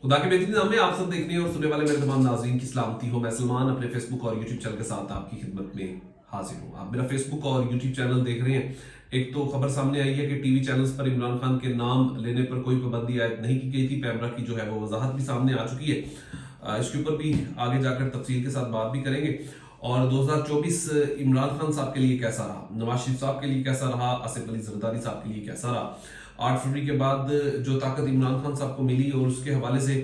खुदा के बेहतरीन नाम में आप सब देखने और सुनने वाले मेरे तमाम नाज़रीन की सलामती हो। मैं सलमान अपने फेसबुक और यूट्यूब चैनल के साथ आपकी खिदमत में हाजिर हूँ। आप मेरा फेसबुक और यूट्यूब चैनल देख रहे हैं। एक तो खबर सामने आई है कि टीवी चैनल्स पर इमरान खान के नाम लेने पर कोई पाबंदी आयद नहीं की गई थी। पैमरा की जो है वो वजाहत भी सामने आ चुकी है। इसके ऊपर भी आगे जाकर तफसील के साथ बात भी करेंगे। और 2024 इमरान खान साहब के लिए कैसा रहा, नवाज शरीफ साहब के लिए कैसा रहा, आसिफ अली जरदारी साहब के लिए कैसा रहा। 8 फरवरी के बाद जो ताकत इमरान खान साहब को मिली और उसके हवाले से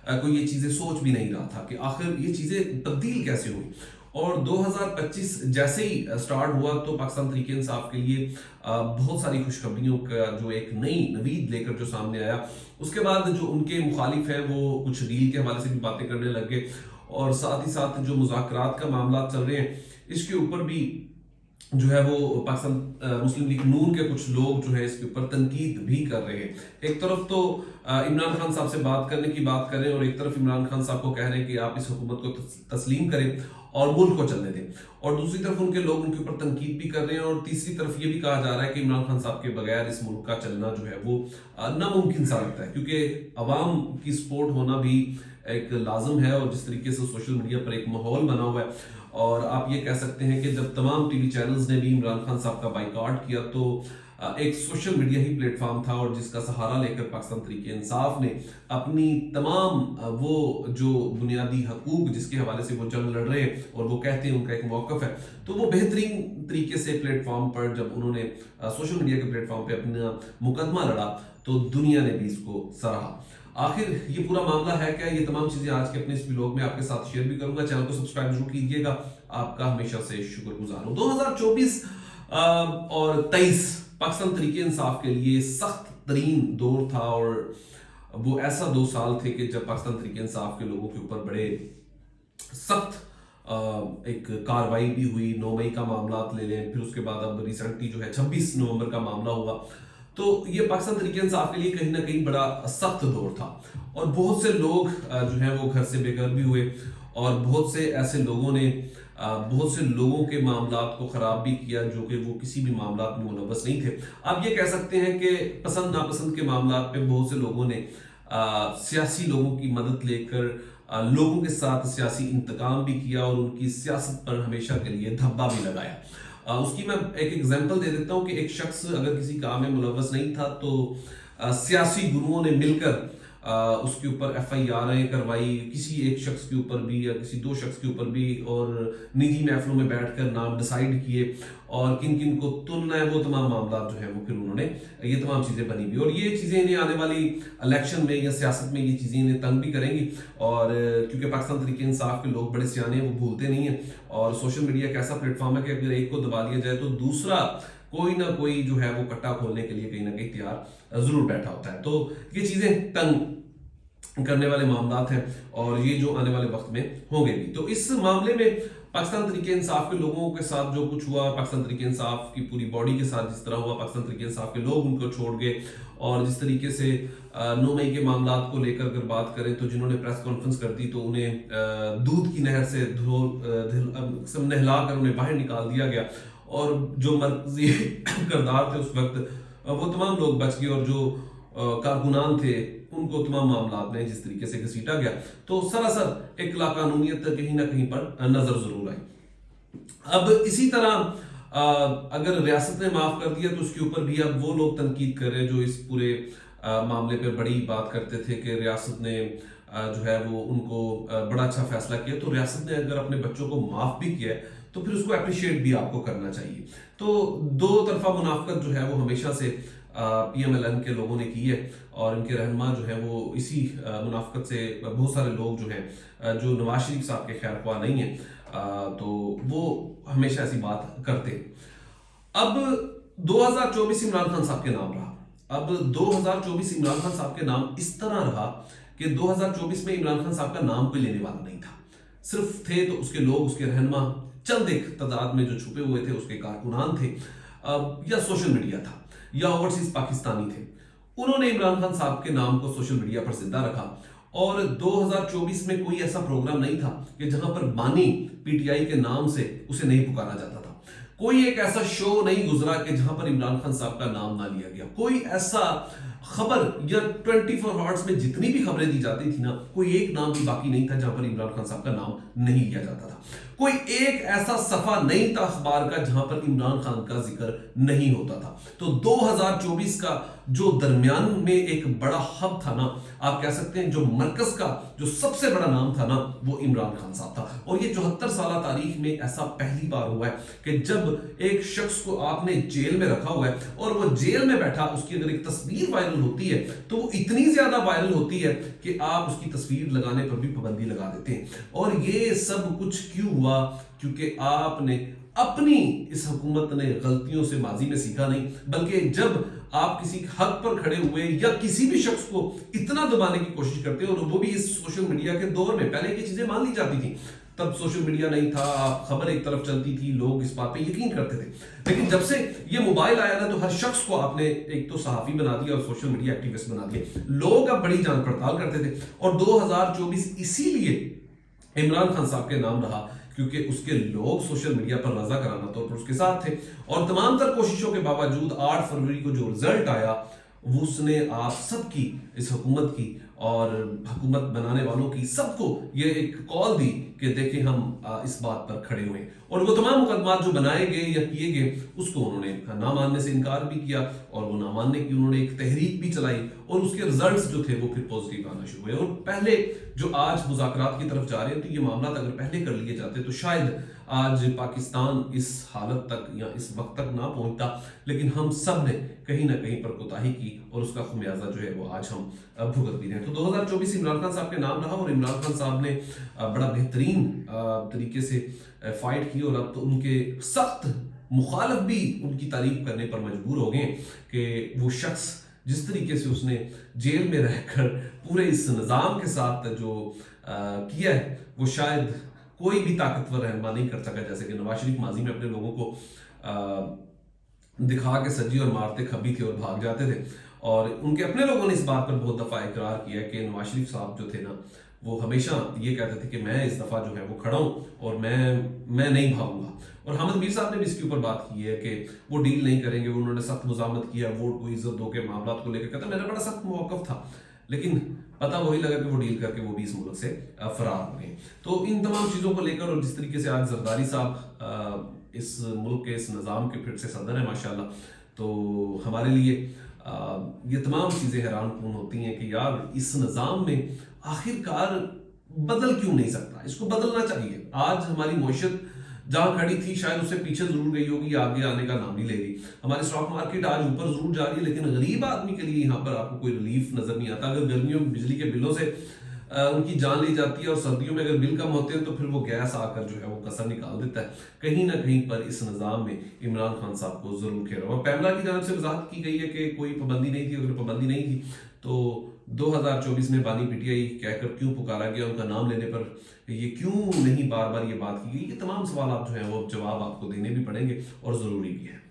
कोई ये चीजें सोच भी नहीं रहा था कि आखिर ये चीजें तब्दील कैसे हुई। और 2025 जैसे ही स्टार्ट हुआ तो पाकिस्तान तहरीक इंसाफ के लिए बहुत सारी खुशखबरियों का जो एक नई नवीद लेकर जो सामने आया। उसके बाद जो उनके मुखालिफ हैं वो कुछ डील के हवाले से भी बातें करने लग गए और साथ ही साथ जो मुज़ाकरात का मामला चल रहे हैं इसके ऊपर भी जो है वो पाकिस्तान मुस्लिम लीग नून के कुछ लोग जो है इसके ऊपर तनकीद भी कर रहे हैं। एक तरफ तो इमरान खान साहब से बात करने की बात कर रहे हैं और एक तरफ इमरान खान साहब को कह रहे हैं कि आप इस हुकूमत को तस्लीम करें और मुल्क को चलने दें, और दूसरी तरफ उनके लोग उनके ऊपर तनकीद भी कर रहे हैं। और तीसरी तरफ ये भी कहा जा रहा है कि इमरान खान साहब के बगैर इस मुल्क का चलना जो है वो नामुमकिन सा लगता है, क्योंकि अवाम की सपोर्ट होना भी एक लाजम है। और जिस तरीके से सोशल मीडिया पर एक माहौल बना हुआ है, और आप ये कह सकते हैं कि जब तमाम टीवी चैनल्स ने भी इमरान खान साहब का बाइकआउट किया तो एक सोशल मीडिया ही प्लेटफॉर्म था और जिसका सहारा लेकर पाकिस्तान तहरीक इंसाफ ने अपनी तमाम वो जो बुनियादी हकूक जिसके हवाले से वो जंग लड़ रहे हैं और वो कहते हैं उनका एक मौकफ है, तो वो बेहतरीन तरीके से प्लेटफॉर्म पर जब उन्होंने सोशल मीडिया के प्लेटफॉर्म पे अपना मुकदमा लड़ा तो दुनिया ने भी इसको सराहा। आखिर ये पूरा मामला है क्या, ये तमाम चीजें आज के अपने इस व्लॉग में आपके साथ शेयर भी करूंगा। चैनल को सब्सक्राइब जरूर कीजिएगा, आपका हमेशा से शुक्रगुजार हूं। 2024 और 23 पाकिस्तान तहरीक इंसाफ के लिए सख्त तरीन दौर था और वो ऐसा 2 साल थे कि जब पाकिस्तान तहरीक इंसाफ के लोगों के ऊपर बड़े सख्त एक कार्रवाई भी हुई। 9 मई का मामला ले लें, फिर उसके बाद अब रिसेंटली जो है 26 नवंबर का मामला हुआ। तो ये पाकिस्तान तहरीक इंसाफ के लिए कहीं ना कहीं बड़ा सख्त दौर था और बहुत से लोग जो हैं वो घर से बेघर भी हुए और बहुत से ऐसे लोगों ने बहुत से लोगों के मामलात को खराब भी किया जो कि वो किसी भी मामलात में मुलव्वस नहीं थे। आप ये कह सकते हैं कि पसंद नापसंद के मामलात पे बहुत से लोगों ने सियासी लोगों की मदद लेकर लोगों के साथ सियासी इंतकाम भी किया और उनकी सियासत पर हमेशा के लिए धब्बा भी लगाया। उसकी मैं एक एग्जांपल दे देता हूं कि एक शख्स अगर किसी काम में मुलव्वस नहीं था तो सियासी गुरुओं ने मिलकर उसके ऊपर FIR करवाई, किसी एक शख्स के ऊपर भी या किसी 2 शख्स के ऊपर भी, और निजी महफिलों में बैठकर नाम डिसाइड किए और किन किन को तुलना है वो तमाम मामला जो है वो फिर उन्होंने ये तमाम चीजें बनी भी। और ये चीजें इन्हें आने वाली इलेक्शन में या सियासत में ये चीजें इन्हें तंग भी करेंगी। और क्योंकि पाकिस्तान तहरीक इंसाफ के लोग बड़े सियाने हैं, वो भूलते नहीं है। और सोशल मीडिया एक ऐसा प्लेटफॉर्म है कि अगर एक को दबा दिया जाए तो दूसरा कोई ना कोई जो है वो कट्टा खोलने के लिए कहीं ना कहीं तैयार जरूर बैठा होता है। तो ये चीजें तंग करने वाले मामलात हैं और ये जो आने वाले वक्त में होंगे भी। तो इस मामले में पाकिस्तान तहरीक इंसाफ के लोगों के साथ जो कुछ हुआ, पाकिस्तान तहरीक इंसाफ की पूरी बॉडी के साथ जिस तरह हुआ, पाकिस्तान तहरीक इंसाफ के लोग उनको छोड़ गए, और जिस तरीके से 9 मई के मामलात को लेकर अगर बात करें तो जिन्होंने प्रेस कॉन्फ्रेंस कर दी तो उन्हें दूध की नहर से नहला कर उन्हें बाहर निकाल दिया गया और जो मरकजी किरदार थे उस वक्त वो तमाम लोग बच गए और जो कारकुनान थे उनको तमाम मामलात में जिस तरीके से घसीटा गया तो सरासर एक लाकानूनियत कहीं ना कहीं पर नजर जरूर आई। अब इसी तरह अगर रियासत ने माफ कर दिया तो उसके ऊपर भी अब वो लोग तनकीद कर रहे हैं जो इस पूरे मामले पर बड़ी बात करते थे कि रियासत ने जो है वो उनको बड़ा अच्छा फैसला किया। तो रियासत ने अगर अपने बच्चों को माफ भी किया तो फिर उसको अप्रिशिएट भी आपको करना चाहिए। तो 2 तरफा मुनाफकत जो है वो हमेशा से PMLN के लोगों ने की है और इनके रहनुमा जो है वो इसी मुनाफकत से बहुत सारे लोग जो हैं जो नवाज शरीफ साहब के खैर ख्वाह नहीं है तो वो हमेशा ऐसी बात करते हैं। अब 2024 इमरान खान साहब के नाम रहा। अब 2024 इमरान खान साहब के नाम इस तरह रहा कि 2024 में इमरान खान साहब का नाम कोई लेने वाला नहीं था। सिर्फ थे तो उसके लोग, उसके रहनुमा, चंद एक तादाद में जो छुपे हुए थे उसके कारकुनान थे या सोशल मीडिया था या ओवरसीज पाकिस्तानी थे। उन्होंने इमरान खान साहब के नाम को सोशल मीडिया पर जिंदा रखा और 2024 में कोई ऐसा प्रोग्राम नहीं था कि जहां पर बानी PTI के नाम से उसे नहीं पुकारा जाता था। कोई एक ऐसा शो नहीं गुजरा कि जहां पर इमरान खान साहब का नाम ना लिया गया। कोई ऐसा खबर या 24 आवर्स में जितनी भी खबरें दी जाती थी ना, कोई एक नाम भी बाकी नहीं था जहां पर इमरान खान साहब का नाम नहीं लिया जाता था। कोई एक ऐसा सफा नहीं था अखबार का जहां पर इमरान खान का जिक्र नहीं होता था। तो 2024 का जो दरमियान में एक बड़ा हब था ना, आप कह सकते हैं जो मरकज का जो सबसे बड़ा नाम था ना, वो इमरान खान साहब था। और ये 74 साल तारीख में ऐसा पहली बार हुआ है कि जब एक शख्स को आपने जेल में रखा हुआ है और वो जेल में बैठा, उसकी अगर एक तस्वीर वायरल होती है तो वो इतनी ज्यादा वायरल होती है कि आप उसकी तस्वीर लगाने पर भी पाबंदी लगा देते हैं। और ये सब कुछ क्यों हुआ? क्योंकि आपने अपनी इस हुकूमत ने गलतियों से माजी में सीखा नहीं, बल्कि जब आप किसी हक पर खड़े हुए या किसी भी शख्स को इतना दबाने की कोशिश करते हो, और वो भी इस सोशल मीडिया के दौर में, पहले ये चीजें मान ली जाती थी, तब सोशल मीडिया नहीं था, खबर एक तरफ चलती थी, लोग इस बात पे यकीन करते थे। लेकिन जब से ये मोबाइल आया ना, तो हर शख्स को आपने एक तो सहाफी बना दिया और सोशल मीडिया एक्टिविस्ट बना दिया। लोग अब बड़ी जांच पड़ताल करते थे। और 2024 इसीलिए इमरान खान साहब के नाम रहा क्योंकि उसके लोग सोशल मीडिया पर रजा कराना तौर पर उसके साथ थे। और तमाम तर कोशिशों के बावजूद 8 फरवरी को जो रिजल्ट आया, वो उसने आप सबकी, इस हुकूमत की और हुकूमत बनाने वालों की, सबको ये एक कॉल दी कि देखें हम इस बात पर खड़े हुए। और वो तमाम मुकदमात जो बनाए गए या किए गए, उसको उन्होंने ना मानने से इनकार भी किया, और वो ना मानने की उन्होंने एक तहरीक भी चलाई, और उसके रिजल्ट्स जो थे वो फिर पॉजिटिव आना शुरू हुए। और पहले जो आज मुज़ाकरात की तरफ जा रहे हैं, तो ये मामला अगर पहले कर लिए जाते तो शायद आज पाकिस्तान इस हालत तक या इस वक्त तक ना पहुंचता। लेकिन हम सब ने कहीं ना कहीं पर कोताही की, और उसका खुमियाजा जो है वो आज हम भुगत भी रहे हैं। तो 2024 इमरान खान साहब के नाम रहा, और इमरान खान साहब ने बड़ा बेहतरीन तरीके से फाइट की, और अब तो उनके सख्त मुखालिफ भी उनकी तारीफ करने पर मजबूर हो गए कि वो शख्स जिस तरीके से उसने जेल में रहकर पूरे इस निज़ाम के साथ जो किया है, वो शायद कोई भी ताकतवर रहनुमा नहीं कर सका। जैसे कि नवाज शरीफ माजी में अपने लोगों को दिखा के सजी और मारते खबी थे और भाग जाते थे, और उनके अपने लोगों ने इस बात पर बहुत दफा इकरार किया कि नवाज शरीफ साहब जो थे ना, वो हमेशा ये कहते थे कि मैं इस दफा जो है वो खड़ा हूं और मैं नहीं भागूंगा। और हामिद मीर साहब ने भी इसके ऊपर बात की है कि वो डील नहीं करेंगे, उन्होंने सख्त मुजामत किया वोट को इज्जत दो के मामला को लेकर। कहता मेरा बड़ा सख्त मौकफ था, लेकिन पता वही लगा कि वो डील करके वो भी इस मुल्क से फरार हो गए। तो इन तमाम चीज़ों को लेकर, और जिस तरीके से आज जरदारी साहब इस मुल्क के इस निज़ाम के फिर से सदर है माशाल्लाह, तो हमारे लिए ये तमाम चीज़ें हैरान कन होती हैं कि यार इस निज़ाम में आखिरकार बदल क्यों नहीं सकता, इसको बदलना चाहिए। आज हमारी मईशत जहां खड़ी थी शायद उससे पीछे जरूर गई होगी, आगे आने का नाम नहीं ले रही। हमारी स्टॉक मार्केट आज ऊपर जरूर जा रही है, लेकिन गरीब आदमी के लिए यहाँ पर आपको कोई रिलीफ नजर नहीं आता। अगर गर्मियों में बिजली के बिलों से उनकी जान ली जाती है, और सर्दियों में अगर बिल कम होते हैं तो फिर वो गैस आकर जो है वो कसर निकाल देता है। कहीं ना कहीं पर इस निज़ाम में इमरान खान साहब को जरूर घेरा। और पैमला की जानब से वजाहत की गई है कि कोई पाबंदी नहीं थी। अगर पाबंदी नहीं थी तो 2024 में बानी पीटीआई कहकर क्यों पुकारा गया, उनका नाम लेने पर ये क्यों नहीं बार बार ये बात की गई? ये तमाम सवाल आप जो है वो जवाब आपको देने भी पड़ेंगे, और जरूरी भी है।